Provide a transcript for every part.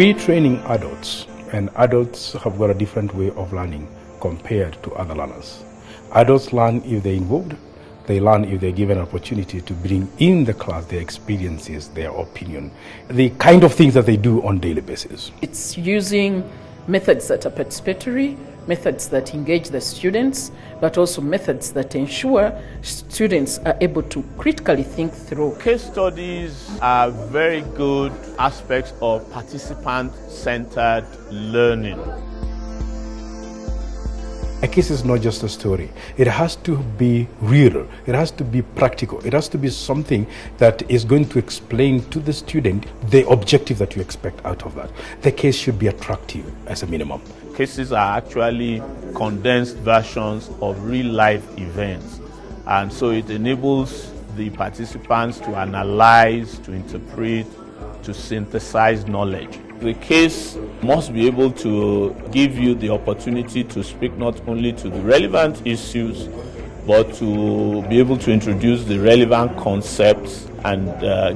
we're training adults, and adults have got a different way of learning compared to other learners. Adults learn if they're involved. They learn if they're given an opportunity to bring in the class their experiences, their opinion, the kind of things that they do on a daily basis. It's using methods that are participatory, methods that engage the students, but also methods that ensure students are able to critically think through. Case studies are very good aspects of participant-centered learning. A case is not just a story. It has to be real. It has to be practical. It has to be something that is going to explain to the student the objective that you expect out of that. The case should be attractive as a minimum. Cases are actually condensed versions of real-life events, and so it enables the participants to analyze, to interpret, to synthesize knowledge. The case must be able to give you the opportunity to speak not only to the relevant issues, but to be able to introduce the relevant concepts and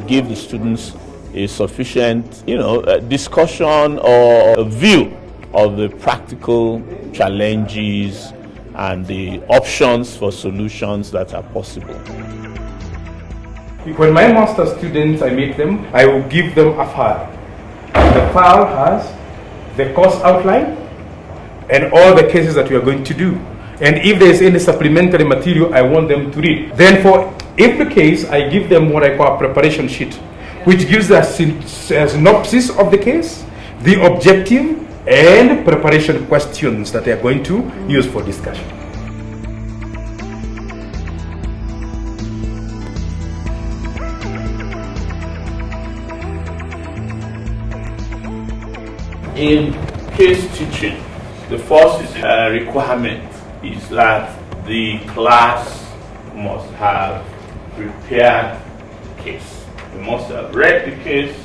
give the students a sufficient, discussion or a view of the practical challenges and the options for solutions that are possible. When my master students, I make them, I will give them a file. The file has the course outline and all the cases that we are going to do. And if there is any supplementary material, I want them to read. Then for every case, I give them what I call a preparation sheet, which gives us a synopsis of the case, the objective, and preparation questions that they are going to use for discussion. In case teaching, the first requirement is that the class must have prepared the case. You must have read the case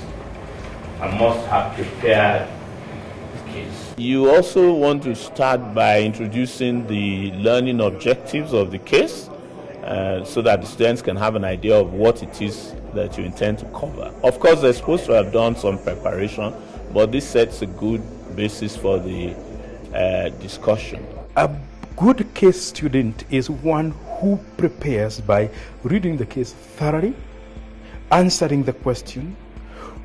and must have prepared the case. You also want to start by introducing the learning objectives of the case so that the students can have an idea of what it is that you intend to cover. Of course, they're supposed to have done some preparation, but this sets a good basis for the discussion. A good case student is one who prepares by reading the case thoroughly, answering the question,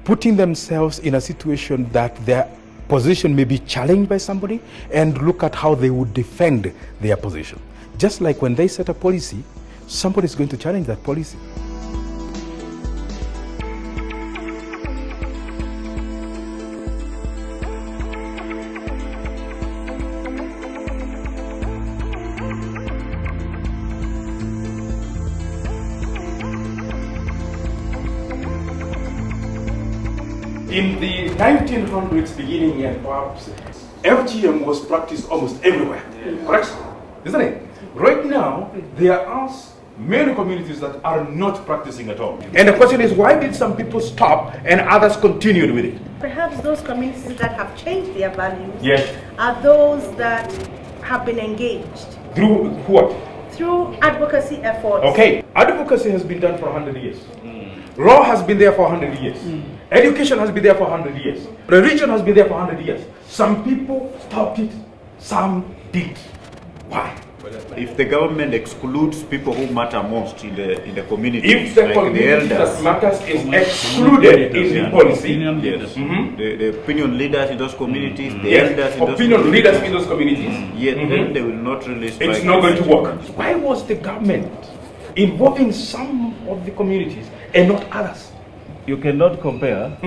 putting themselves in a situation that their position may be challenged by somebody, and look at how they would defend their position. Just like when they set a policy, somebody is going to challenge that policy. In the 1900s beginning and perhaps FGM was practiced almost everywhere, correct? Isn't it? Right now, there are many communities that are not practicing at all. And the question is, why did some people stop and others continued with it? Perhaps those communities that have changed their values Yes. are those that have been engaged. Through what? Through advocacy efforts. Okay, advocacy has been done for 100 years. Law has been there for 100 years. Education has been there for 100 years. Religion has been there for 100 years. Some people stopped it, some did. Why? If the government excludes people who matter most in the community, if the like community the elders, that matters is excluded in the policy, yes, the opinion leaders in those communities, the yes, elders in those opinion leaders in those communities, then they will not really strike. it's not going to work. Why was the government involving some of the communities and not others? You cannot compare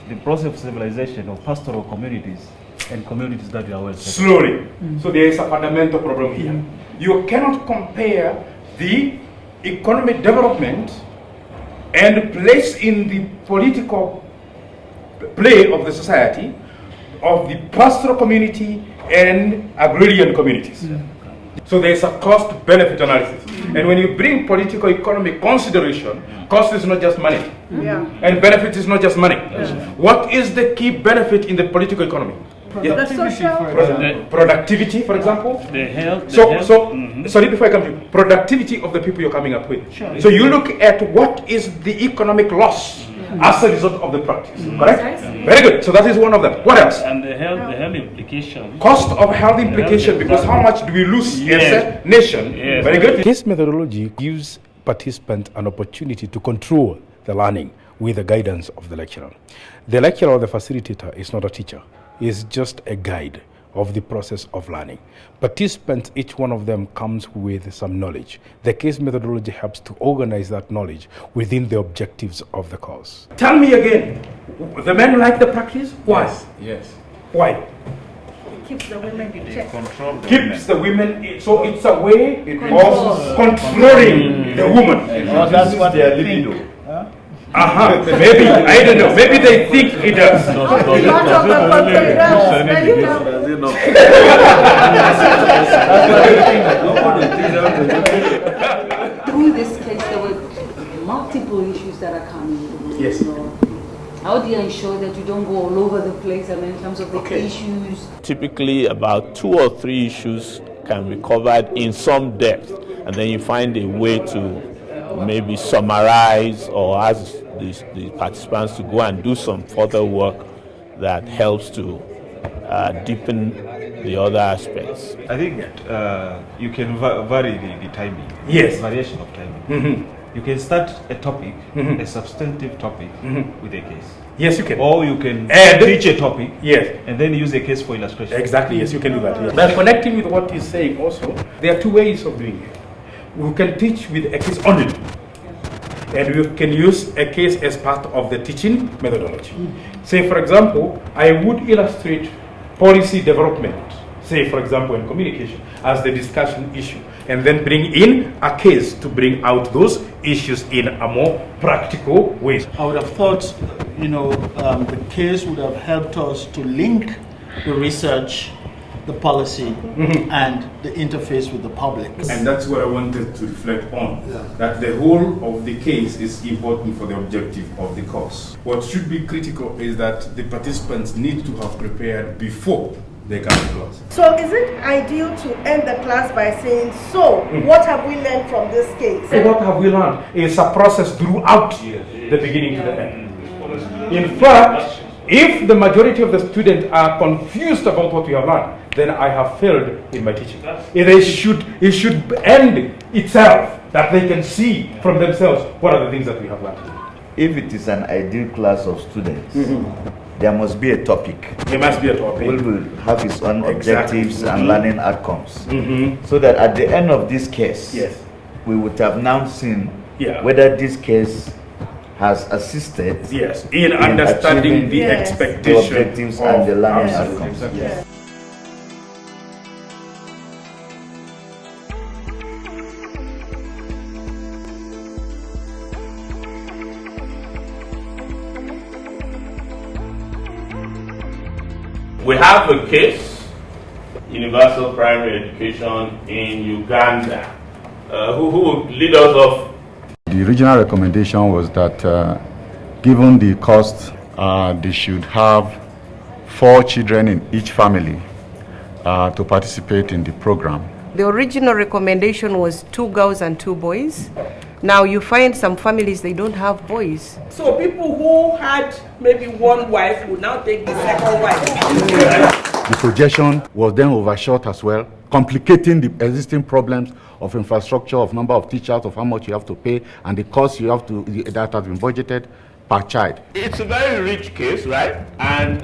the process of civilization of pastoral communities and communities that are well set. Slowly. So there is a fundamental problem here. You cannot compare the economic development and place in the political play of the society of the pastoral community and agrarian communities. So there's a cost-benefit analysis. And when you bring political economic consideration, cost is not just money. And benefit is not just money. What is the key benefit in the political economy? Productivity, for example. The health. Sorry, before I come to you, productivity of the people you're coming up with. So you look at what is the economic loss as a result of the practice. Correct? Very good. So that is one of them. What else? And the health implication. Cost of health implication, because how much do we lose as a nation? Yes. Very good. This methodology gives participants an opportunity to control the learning with the guidance of the lecturer. The lecturer or the facilitator is not a teacher. He is just a guide of the process of learning. Participants, each one of them comes with some knowledge. The case methodology helps to organize that knowledge within the objectives of the course. Tell me again, the men like the practice? Why? Yes. Why? It keeps the women in check. Control the Keeps the women, so it's a way of controlling the woman. That's what their they think. libido. Maybe, I don't know, maybe they think it does. Through this case, there were multiple issues that are coming. Yes. So how do you ensure that you don't go all over the place, and in terms of the issues? Typically, about 2 or 3 issues can be covered in some depth, and then you find a way to maybe summarize or ask the participants to go and do some further work that helps to deepen the other aspects. I think you can vary the timing. Yes. Variation of timing. You can start a topic, a substantive topic, with a case. Yes, you can. Or you can And teach a topic, Yes. and then use a case for illustration. Exactly, yes, you can do that. Yes. But connecting with what he's saying also, there are 2 ways of doing it. We can teach with a case only, and we can use a case as part of the teaching methodology. Say, for example, I would illustrate policy development, say, for example, in communication, as the discussion issue, and then bring in a case to bring out those issues in a more practical way. I would have thought, the case would have helped us to link the research, the policy, and the interface with the public. And that's what I wanted to reflect on, that the whole of the case is important for the objective of the course. What should be critical is that the participants need to have prepared before they come to class. So is it ideal to end the class by saying, so what have we learned from this case? What have we learned? It's a process throughout the beginning to the end. In fact, if the majority of the students are confused about what we have learned, then I have failed in my teaching. It should end itself, that they can see from themselves what are the things that we have learned. If it is an ideal class of students, there must be a topic. There must be a topic. We will have its own objectives and learning outcomes. So that at the end of this case, we would have now seen Yeah. whether this case has assisted in understanding the the expectation objectives and the learning Absolutely. outcomes. Exactly. We have a case, universal primary education in Uganda. Who will lead us off? The original recommendation was that given the cost, they should have 4 children in each family to participate in the program. The original recommendation was 2 girls and 2 boys. Now you find some families, they don't have boys. So people who had maybe 1 wife will now take the 2nd wife. The projection was then overshot as well, complicating the existing problems of infrastructure, of number of teachers, of how much you have to pay, and the cost you have to that has been budgeted per child. It's a very rich case, right? And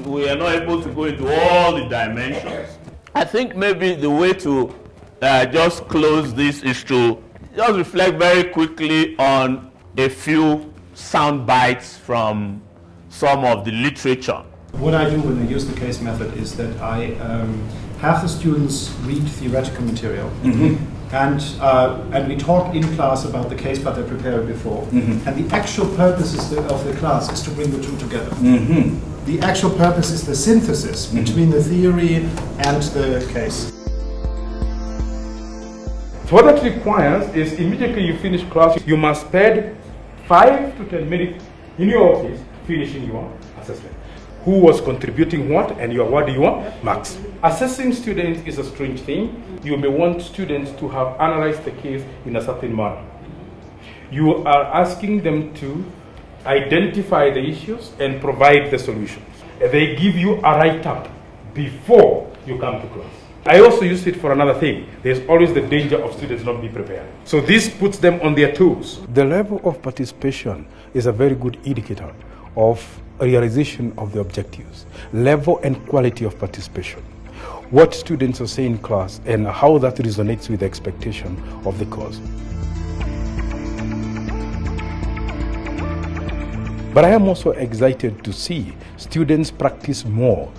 we are not able to go into all the dimensions. I think maybe the way to just close this is to just reflect very quickly on a few sound bites from some of the literature. What I do when I use the case method is that I have the students read theoretical material, and we talk in class about the case, but they prepare it before. And the actual purpose of the class is to bring the 2 together. The actual purpose is the synthesis between the theory and the case. So what that requires is immediately you finish class, you must spend 5 to 10 minutes in your office finishing your assessment. Who was contributing what, and what do you want? Marks. Assessing students is a strange thing. You may want students to have analyzed the case in a certain manner. You are asking them to identify the issues, and provide the solutions. They give you a write-up before you come to class. I also use it for another thing. There's always the danger of students not being prepared. So this puts them on their toes. The level of participation is a very good indicator of a realization of the objectives. Level and quality of participation. What students are saying in class and how that resonates with the expectation of the course. But I am also excited to see students practice more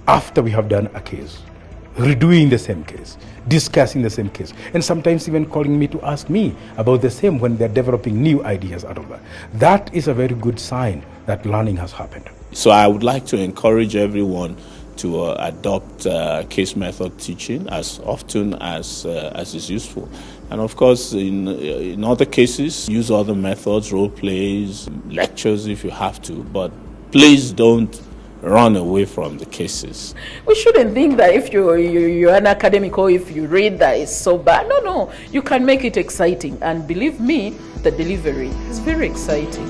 after we have done a case. Redoing the same case, discussing the same case, and sometimes even calling me to ask me about the same when they're developing new ideas out of that. That is a very good sign that learning has happened. So I would like to encourage everyone to adopt case method teaching as often as is useful. And of course, in other cases, use other methods, role plays, lectures if you have to, but please don't run away from the cases. We shouldn't think that if you're an academic or if you read that it's so bad. No, you can make it exciting. And believe me, the delivery is very exciting.